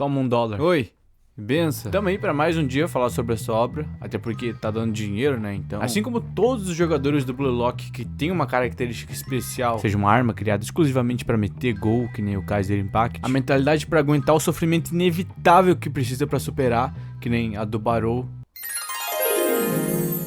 toma $1. Oi, benção. Tamo aí pra mais um dia falar sobre essa obra, até porque tá dando dinheiro, né? Então, assim como todos os jogadores do Blue Lock que tem uma característica especial, seja uma arma criada exclusivamente pra meter gol, que nem o Kaiser Impact, a mentalidade pra aguentar o sofrimento inevitável que precisa pra superar, que nem a do Barrow,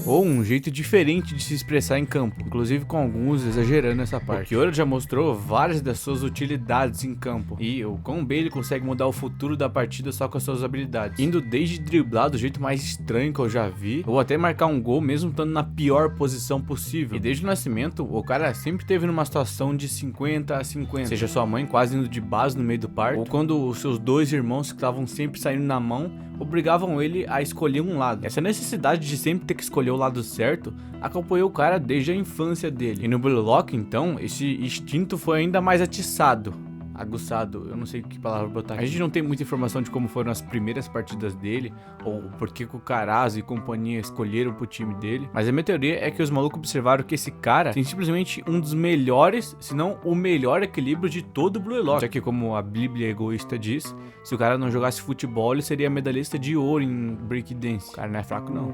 ou um jeito diferente de se expressar em campo, inclusive com alguns exagerando essa parte. O Kiora já mostrou várias das suas utilidades em campo, e o quão bem ele consegue mudar o futuro da partida só com as suas habilidades, indo desde driblar do jeito mais estranho que eu já vi, ou até marcar um gol mesmo estando na pior posição possível. E desde o nascimento, o cara sempre teve numa situação de 50 a 50, seja sua mãe quase indo de base no meio do parto, ou quando os seus dois irmãos que estavam sempre saindo na mão, obrigavam ele a escolher um lado. Essa necessidade de sempre ter que escolher o lado certo acompanhou o cara desde a infância dele. E no Blue Lock, então, esse instinto foi ainda mais atiçado, aguçado, eu não sei que palavra botar aqui. A gente não tem muita informação de como foram as primeiras partidas dele, ou por que o Carazo e companhia escolheram pro time dele, mas a minha teoria é que os malucos observaram que esse cara tem simplesmente um dos melhores, se não o melhor equilíbrio de todo o Blue Lock, já que, como a Bíblia egoísta diz, se o cara não jogasse futebol, ele seria medalhista de ouro em breakdance. O cara não é fraco não.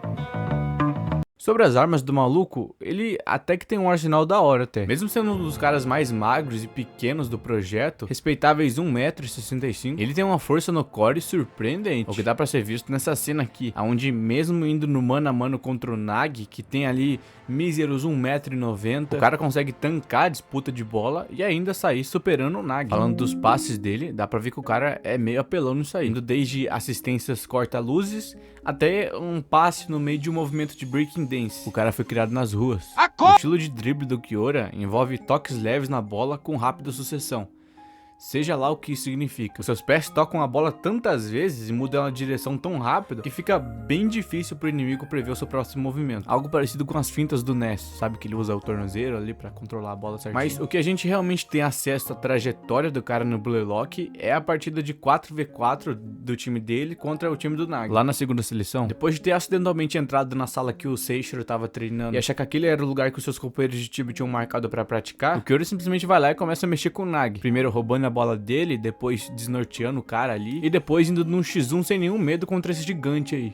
Sobre as armas do maluco, ele até que tem um arsenal da hora até. Mesmo sendo um dos caras mais magros e pequenos do projeto, respeitáveis 1,65 m, ele tem uma força no core surpreendente. O que dá pra ser visto nessa cena aqui, onde mesmo indo no mano a mano contra o Nag, que tem ali míseros 1,90 m, o cara consegue tancar a disputa de bola e ainda sair superando o Nag. Falando dos passes dele, dá pra ver que o cara é meio apelão nisso aí, indo desde assistências corta-luzes até um passe no meio de um movimento de breaking dance. O cara foi criado nas ruas. O estilo de drible do Kiora envolve toques leves na bola com rápida sucessão, seja lá o que isso significa. Os seus pés tocam a bola tantas vezes e mudam a direção tão rápido que fica bem difícil pro inimigo prever o seu próximo movimento. Algo parecido com as fintas do Ness, sabe que ele usa o tornozelo ali pra controlar a bola certinho. Mas o que a gente realmente tem acesso à trajetória do cara no Blue Lock é a partida de 4v4 do time dele contra o time do Nag, lá na segunda seleção. Depois de ter acidentalmente entrado na sala que o Seichiro tava treinando e achar que aquele era o lugar que os seus companheiros de time tinham marcado pra praticar, o Kiora simplesmente vai lá e começa a mexer com o Nag, primeiro roubando a bola dele, depois desnorteando o cara ali, e depois indo num X1 sem nenhum medo contra esse gigante aí.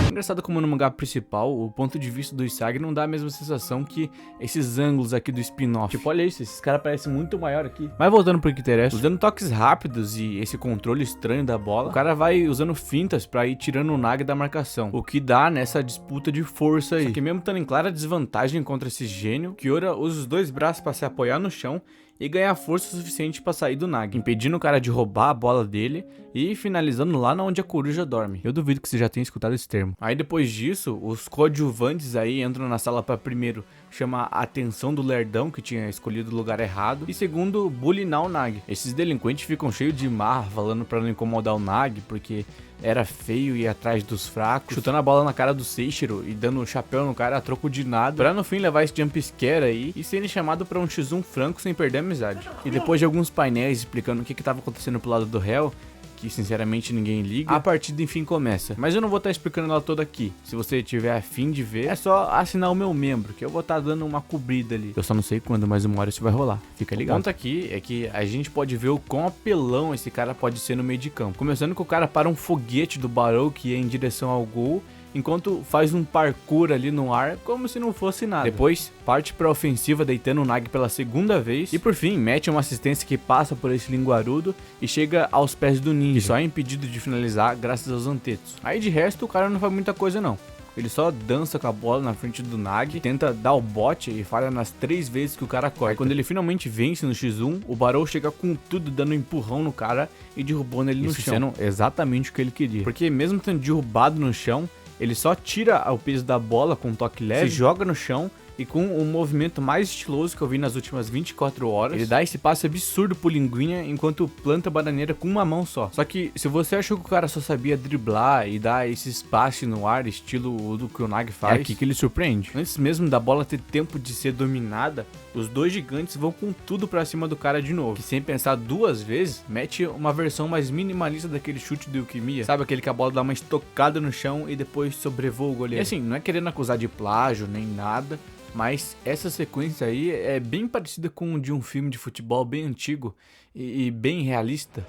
Engraçado como no mangá principal, o ponto de vista do Isagi não dá a mesma sensação que esses ângulos aqui do spin-off. Tipo, olha isso, esses caras parecem muito maior aqui. Mas voltando pro que interessa, usando toques rápidos e esse controle estranho da bola, o cara vai usando fintas pra ir tirando o Nag da marcação, o que dá nessa disputa de força aí. Só que mesmo estando em clara desvantagem contra esse gênio, Kiora usa os dois braços pra se apoiar no chão e ganhar força suficiente pra sair do Nag, impedindo o cara de roubar a bola dele e finalizando lá onde a coruja dorme. Eu duvido que você já tenha escutado esse termo. Aí depois disso, os coadjuvantes aí entram na sala pra primeiro chamar a atenção do lerdão que tinha escolhido o lugar errado, e segundo, bulinar o Nag. Esses delinquentes ficam cheios de marra falando pra não incomodar o Nag, porque era feio ir atrás dos fracos, chutando a bola na cara do Seichiro e dando um chapéu no cara a troco de nada, pra no fim levar esse jump scare aí e serem chamado pra um X1 franco sem perder a amizade. E depois de alguns painéis explicando o que tava acontecendo pro lado do réu, que sinceramente ninguém liga, a partida enfim começa. Mas eu não vou estar explicando ela toda aqui. Se você tiver a fim de ver, é só assinar o meu membro, que eu vou estar dando uma cobrida ali. Eu só não sei quando, mas uma hora isso vai rolar. Fica ligado. O ponto aqui é que a gente pode ver o quão apelão esse cara pode ser no meio de campo. Começando com o cara para um foguete do Barrow que ia em direção ao gol, enquanto faz um parkour ali no ar como se não fosse nada. Depois parte pra ofensiva deitando o Nag pela segunda vez e por fim mete uma assistência que passa por esse linguarudo e chega aos pés do ninja, que só é impedido de finalizar graças aos antetos. Aí de resto o cara não faz muita coisa não. Ele só dança com a bola na frente do Nag, tenta dar o bote e falha nas 3 vezes que o cara corta. Aí, quando ele finalmente vence no X1, o Barrow chega com tudo, dando um empurrão no cara e derrubando ele no chão. Sendo exatamente o que ele queria. Porque mesmo tendo derrubado no chão, ele só tira o peso da bola com um toque leve, se joga no chão e com o movimento mais estiloso que eu vi nas últimas 24 horas, ele dá esse passe absurdo pro Linguinha enquanto planta a bananeira com uma mão só. Só que se você achou que o cara só sabia driblar e dar esses passes no ar, estilo do que o Nag faz, é aqui que ele surpreende. Antes mesmo da bola ter tempo de ser dominada, os dois gigantes vão com tudo pra cima do cara de novo, que sem pensar 2 vezes, mete uma versão mais minimalista daquele chute do Yukimiya. Sabe aquele que a bola dá uma estocada no chão e depois sobrevoa o goleiro? E assim, não é querendo acusar de plágio nem nada, mas essa sequência aí é bem parecida com de um filme de futebol bem antigo e bem realista.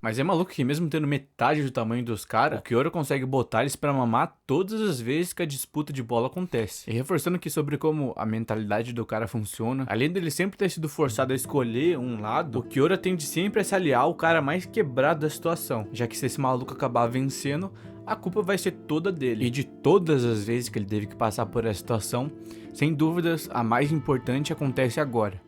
Mas é maluco que mesmo tendo metade do tamanho dos caras, o Kyoto consegue botar eles pra mamar todas as vezes que a disputa de bola acontece. E reforçando aqui sobre como a mentalidade do cara funciona, além dele sempre ter sido forçado a escolher um lado, o Kyoto tende sempre a se aliar ao cara mais quebrado da situação, já que se esse maluco acabar vencendo, a culpa vai ser toda dele. E de todas as vezes que ele teve que passar por essa situação, sem dúvidas, a mais importante acontece agora.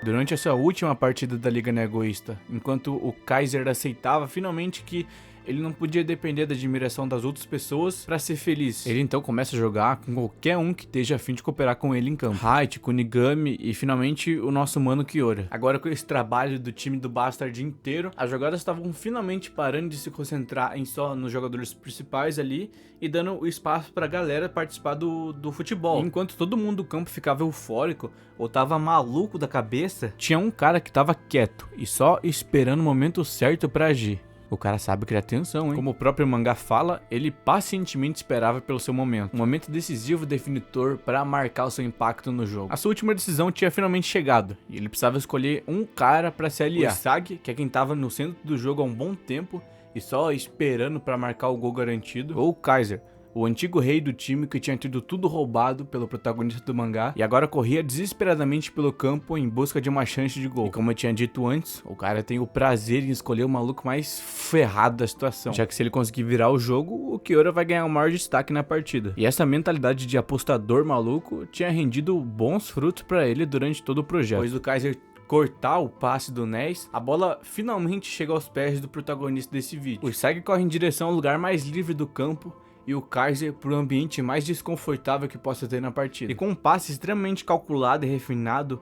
Durante essa última partida da Liga Egoísta, enquanto o Kaiser aceitava finalmente que ele não podia depender da admiração das outras pessoas para ser feliz. Ele então começa a jogar com qualquer um que esteja a fim de cooperar com ele em campo. Height, Kunigami e finalmente o nosso mano Kyora. Agora com esse trabalho do time do Bastard inteiro, as jogadas estavam finalmente parando de se concentrar em só nos jogadores principais ali e dando o espaço pra galera participar do futebol. E enquanto todo mundo do campo ficava eufórico ou tava maluco da cabeça, tinha um cara que tava quieto e só esperando o momento certo pra agir. O cara sabe criar tensão, hein? Como o próprio mangá fala, ele pacientemente esperava pelo seu momento. Um momento decisivo, definitor, para marcar o seu impacto no jogo. A sua última decisão tinha finalmente chegado, e ele precisava escolher um cara para se aliar. O Isagi, que é quem tava no centro do jogo há um bom tempo, e só esperando para marcar o gol garantido. Ou o Kaiser, o antigo rei do time que tinha tido tudo roubado pelo protagonista do mangá e agora corria desesperadamente pelo campo em busca de uma chance de gol. E como eu tinha dito antes, o cara tem o prazer em escolher o maluco mais ferrado da situação, já que se ele conseguir virar o jogo, o Kyora vai ganhar o maior destaque na partida. E essa mentalidade de apostador maluco tinha rendido bons frutos para ele durante todo o projeto. Depois do Kaiser cortar o passe do Ness, a bola finalmente chega aos pés do protagonista desse vídeo. O Isagi corre em direção ao lugar mais livre do campo e o Kaiser para o ambiente mais desconfortável que possa ter na partida. E com um passe extremamente calculado e refinado,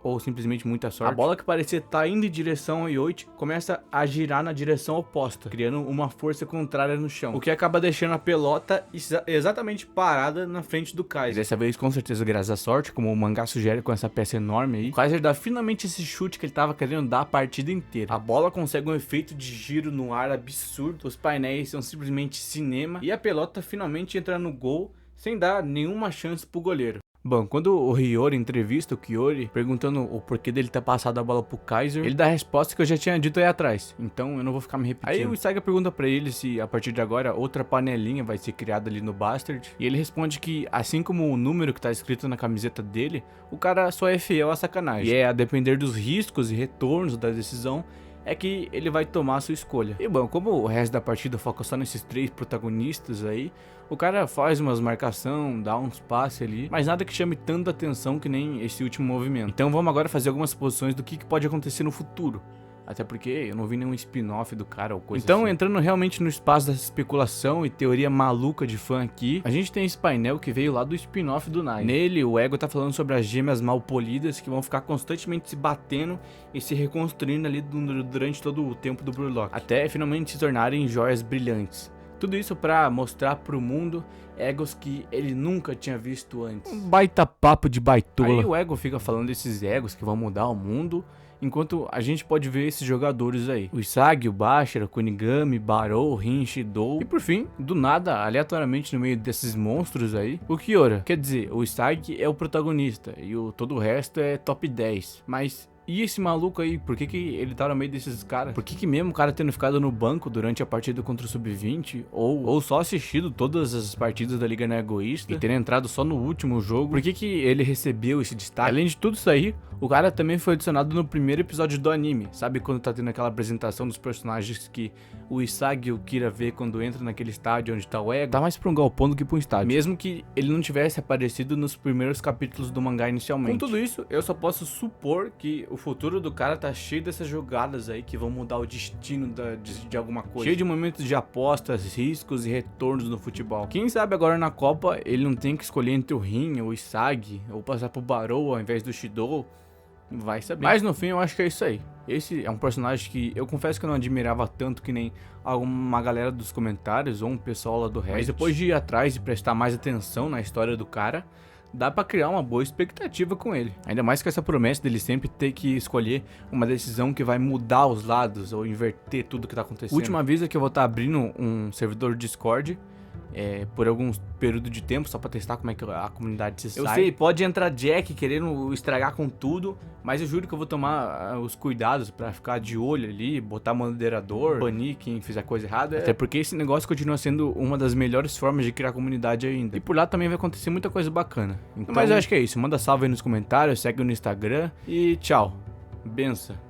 ou simplesmente muita sorte, a bola que parecia estar indo em direção ao Yoichi começa a girar na direção oposta, criando uma força contrária no chão, o que acaba deixando a pelota exatamente parada na frente do Kaiser. Dessa vez, com certeza, graças à sorte, como o mangá sugere com essa peça enorme aí, o Kaiser dá finalmente esse chute que ele estava querendo dar a partida inteira. A bola consegue um efeito de giro no ar absurdo, os painéis são simplesmente cinema, e a pelota finalmente entra no gol sem dar nenhuma chance pro goleiro. Bom, quando o Hiyori entrevista o Kyori, perguntando o porquê dele ter passado a bola pro Kaiser, ele dá a resposta que eu já tinha dito aí atrás, então eu não vou ficar me repetindo. Aí o Isagi pergunta pra ele se a partir de agora outra panelinha vai ser criada ali no Bastard, e ele responde que assim como o número que tá escrito na camiseta dele, o cara só é fiel à sacanagem, e é a depender dos riscos e retornos da decisão é que ele vai tomar a sua escolha. E bom, como o resto da partida foca só nesses três protagonistas aí, o cara faz umas marcação, dá uns passes ali, mas nada que chame tanta atenção que nem esse último movimento. Então vamos agora fazer algumas suposições do que pode acontecer no futuro. Até porque eu não vi nenhum spin-off do cara ou coisa assim. Então, entrando realmente no espaço dessa especulação e teoria maluca de fã aqui, a gente tem esse painel que veio lá do spin-off do Nine. Nele, o Ego tá falando sobre as gêmeas mal polidas que vão ficar constantemente se batendo e se reconstruindo ali durante todo o tempo do Brurlock, até finalmente se tornarem joias brilhantes. Tudo isso pra mostrar pro mundo egos que ele nunca tinha visto antes. Um baita papo de baitola. Aí o Ego fica falando desses egos que vão mudar o mundo, enquanto a gente pode ver esses jogadores aí. O Isagi, o Bashira, o Kunigami, Barou, Rinchi, Dou. E por fim, do nada, aleatoriamente no meio desses monstros aí, o Kyora. Quer dizer, o Isagi é o protagonista e todo o resto é top 10. Mas e esse maluco aí, por que ele tá no meio desses caras? Por que mesmo o cara tendo ficado no banco durante a partida contra o Sub-20? Ou só assistido todas as partidas da Liga Egoísta e ter entrado só no último jogo? Por que ele recebeu esse destaque? Além de tudo isso aí, o cara também foi adicionado no primeiro episódio do anime. Sabe quando tá tendo aquela apresentação dos personagens que o Isagi e o Kira vê quando entra naquele estádio onde tá o Ego? Tá mais pra um galpão do que pra um estádio. Mesmo que ele não tivesse aparecido nos primeiros capítulos do mangá inicialmente. Com tudo isso, eu só posso supor que o futuro do cara tá cheio dessas jogadas aí que vão mudar o destino de alguma coisa. Cheio de momentos de apostas, riscos e retornos no futebol. Quem sabe agora na Copa ele não tem que escolher entre o Rin ou o Isagi, ou passar pro Barou ao invés do Shidou. Vai saber. Mas no fim eu acho que é isso aí. Esse é um personagem que eu confesso que eu não admirava tanto que nem alguma galera dos comentários ou um pessoal lá do Reddit. Mas depois de ir atrás e prestar mais atenção na história do cara, dá pra criar uma boa expectativa com ele. Ainda mais com essa promessa dele sempre ter que escolher uma decisão que vai mudar os lados ou inverter tudo que tá acontecendo. Última aviso é que eu vou estar abrindo um servidor Discord por algum período de tempo, só pra testar como é que a comunidade se sai. Eu sei, pode entrar Jack querendo estragar com tudo, mas eu juro que eu vou tomar os cuidados pra ficar de olho ali, botar moderador, banir quem fizer coisa errada. Até porque esse negócio continua sendo uma das melhores formas de criar comunidade ainda. E por lá também vai acontecer muita coisa bacana. Então, mas eu acho que é isso. Manda salve aí nos comentários, segue no Instagram e tchau. Benção.